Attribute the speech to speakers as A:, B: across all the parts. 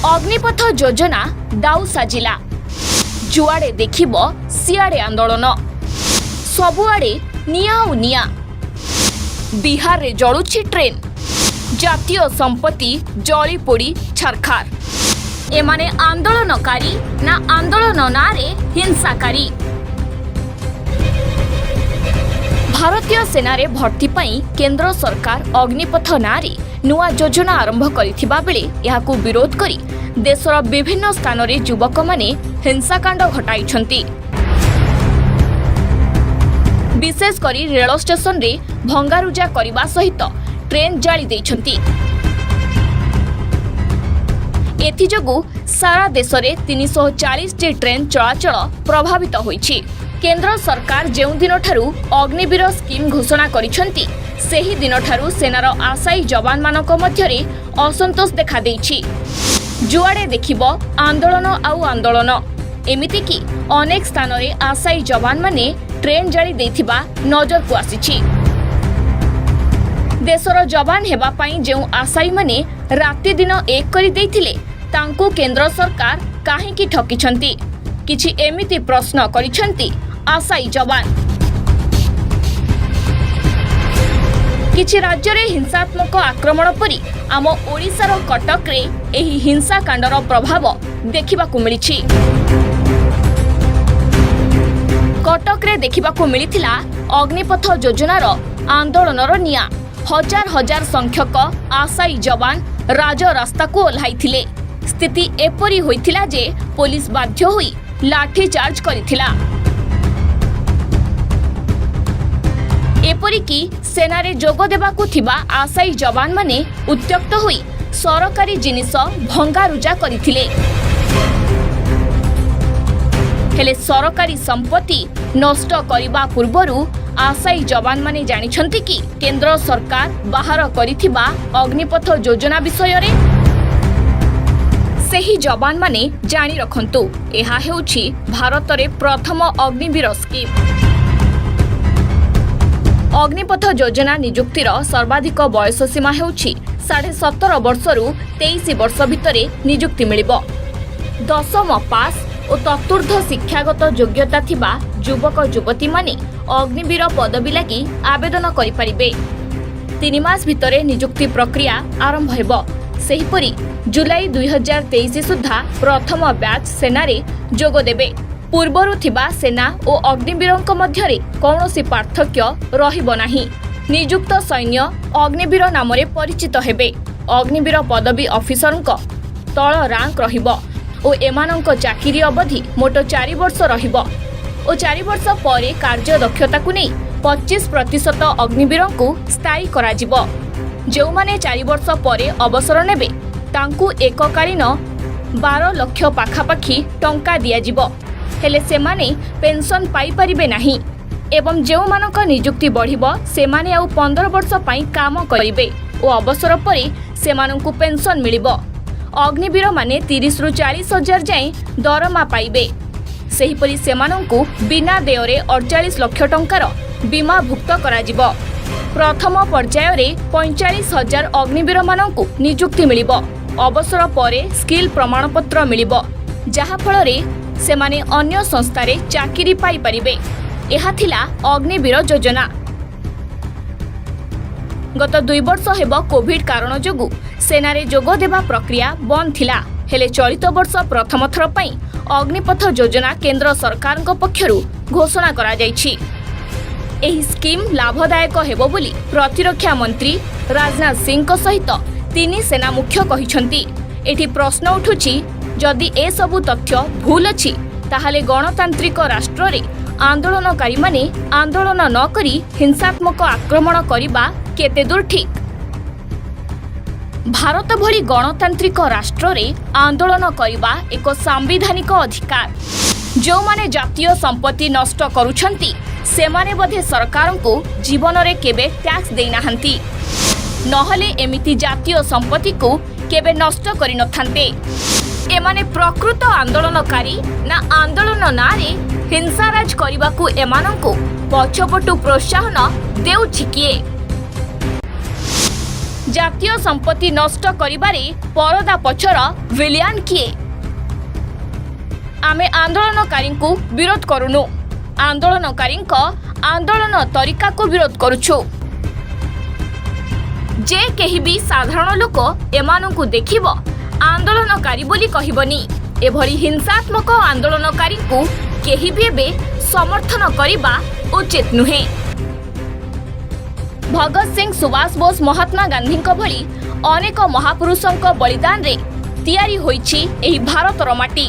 A: अग्निपथ योजना दाऊ साजिला जुआड़े देखिब सियाड़े आंदोलन सबुआड़े निया निया बिहार रे जलुछि ट्रेन जातीय संपत्ति जली पोड़ी छारखार एमाने आंदोलनकारी ना आंदोलन नारे हिंसाकारी भारतीय सेनारे भर्ती पाई केंद्र सरकार अग्निपथ नारे नुआ योजना आरंभ करिथिबा बेले याकू विरोध करी देशर विभिन्न स्थान रे युवक माने हिंसाकांड घटाइछंती। विशेष करी रेल स्टेशन रे भंगारुजा करने सहित ट्रेन जाली देइछंती। एथिजोगु सारा देश रे 340 टी ट्रेन चलाचल प्रभावित होईछि। केंद्र सरकार जेउ दिन ठारू अग्निवीर स्कीम घोषणा करिछंती सेही दिन ठारू सेनार आशायी जवान मानक मध्यरे असंतोष देखा देइछि। जुआड़े देखिब आंदोलन आउ आंदोलन एमिति कि अनेक स्थान रे आशायी जवान माने ट्रेन जाली देथिबा नजर को आसीछि। देशर जवान हेबा पई जेउ आशायी माने राति दिन एक करि देथिले तांकू केंद्र सरकार काहेकि ठकिछंती किछि एमिति प्रश्न करिछंती आशायी जवान। किछि राज्य रे हिंसात्मक आक्रमण परी आम ओडिशार कटक रे एही हिंसाकांडर प्रभाव देखिबाकू मिलिछि। कटक रे देखिबाकू मिलिथिला अग्निपथ योजनार आंदोलनर निया। हजार हजार संख्यक आशायी जवान राजरास्ता को ओह्लाइथिले। स्थिति एपरी होइथिला जे पुलिस बाध्य होई लाठी चार्ज करिथिला। एपरिकी सेनारे जोग देबाकू थिबा आशायी जवान माने उत्त्यक्त होई सरकारी जिनिस भंगारुजा करिथिले। हेले सरकारी संपत्ति नष्ट करिबा पूर्वरु आशायी जवान माने जानिछंती कि केंद्र सरकार बाहर करिथिबा अग्निपथ योजना विषय रे। सेही जवान माने जानि रखंतु एहा हेउछि भारत रे प्रथम अग्निवीर स्कीम। अग्निपथ योजना नियुक्तिर सर्वाधिक बयस सीमा हेउछि 17.5 वर्षरु 23 वर्ष भितरे नियुक्ति मिलिबो। दशम पास और चतुर्थ शिक्षागत योग्यता थिबा युवक युवती माने अग्निवीर पदवी लागि आवेदन करि परिबे। 3 मास भितरे नियुक्ति प्रक्रिया आरंभ हेबो। सेहिपरि जुलाई 2023 सुद्धा प्रथम बैच सेनारे जोग देबे। पूर्वरु थिबा सेना और अग्निवीरक मध्यरे कौनसी पार्थक्य रहिबो नाही। नियुक्त सैन्य अग्निवीर नामरे परिचित हेबे। अग्निवीर पदवी ऑफिसरक तळ रैंक रहिबो और एमानक चाकरी अवधि मोट 4 वर्ष रहिबो और 4 वर्ष परे कार्य दक्षता को नै 25% अग्निवीरक स्थायी कराजिबो। जो माने 4 वर्ष परे अवसर नेबे तांकू एककालीन 12 लाख पाखापाखी टंका दियाजिबो। हेले सेमाने पेंशन पाई परिबे नाही एवं जो मानक नियुक्ति बढ़िबो सेमाने आउ 15 वर्ष पई काम करिबे ओ अवसर परे सेमानंकु पेंशन मिलिबो। अग्निवीर माने 30 रु 40 हजार जाए दरमा पाइबे। सेहिपरि सेमानंकु बिना देयरे 48 लाख टंकार बीमा भुक्त कराजिबो। प्रथम पर्याय रे 45,000 अग्निवीर मानंकु नियुक्ति मिलिबो। अवसर परे स्किल प्रमाणपत्र मिलिबो जहा फल रे सेमाने अन्य संस्थारे चाकरी पाई परिबे। एहा थिला अग्निवीर योजना। गत 2 वर्ष हेबो कोविड कारण जोगु सेनारे जोग देबा प्रक्रिया बंद थिला। हेले चलित वर्ष प्रथम थर पई अग्निपथ योजना केंद्र सरकारक पक्षरु घोषणा करा जायछि। एही स्कीम लाभदायक हेबो बोली प्रतिरक्षा मंत्री राजनाथ सिंह सहित 3 सेना मुख्य कहिछंती। एठी प्रश्न उठुछि जदि ए सबु तथ्य भूल अछि ताहाले गणतांत्रिक राष्ट्र रे आंदोलनकारी माने आंदोलन न करी हिंसात्मक आक्रमण करिबा केते दूर ठीक। भारत भली गणतांत्रिक राष्ट्र रे आंदोलन करिबा एक संवैधानिक अधिकार। जो माने जातीय संपत्ति नष्ट करूछंती सेमाने बधे सरकार को जीवन रे केबे टैक्स देई नाहंती नहले एमिति जातीय संपत्ति को केबे नष्ट करि नथांते। एमाने प्रकृत आंदोलनकारी ना आंदोलन नारे हिंसाराज करिबाकू एमानंकु पछपटु प्रोत्साहन देउछि किए। जातीय संपत्ति नष्ट करिबारे परदा पछर विलियन किए? आमे आंदोलनकारी को विरोध करूनु, आंदोलनकारी आंदोलन तरीका को विरोध करुछु। जे केही भी साधारण लोक एमानंकु देखिबो आंदोलनकारी बोली कहिबनी। एभरी हिंसात्मक आंदोलनकारी को केही भी एबे समर्थन करिबा उचित नुहे। भगत सिंह, सुभाष बोस, महात्मा गांधी भली अनेक महापुरुषों बलिदान रे तैयारी होईछि एही भारतर माटी।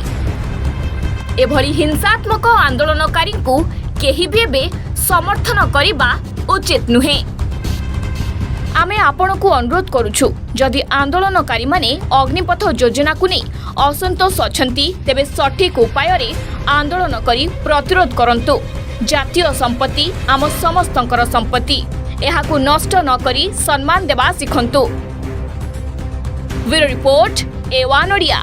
A: एभरी हिंसात्मक आंदोलनकारी को केही भी एबे समर्थन करिबा उचित नुहे। आमे आपण को अनुरोध करुछु, जदि आंदोलनकारी माने अग्निपथ योजना को नहीं असंतोष अछंती तेबे सठिक उपाय रे आंदोलन करी प्रतिरोध करंतु। जातीय संपत्ति आम समस्तंकर संपत्ति, एहाकु नष्ट न करी सम्मान देबा सिखंतु। Bureau report, A1 Odia.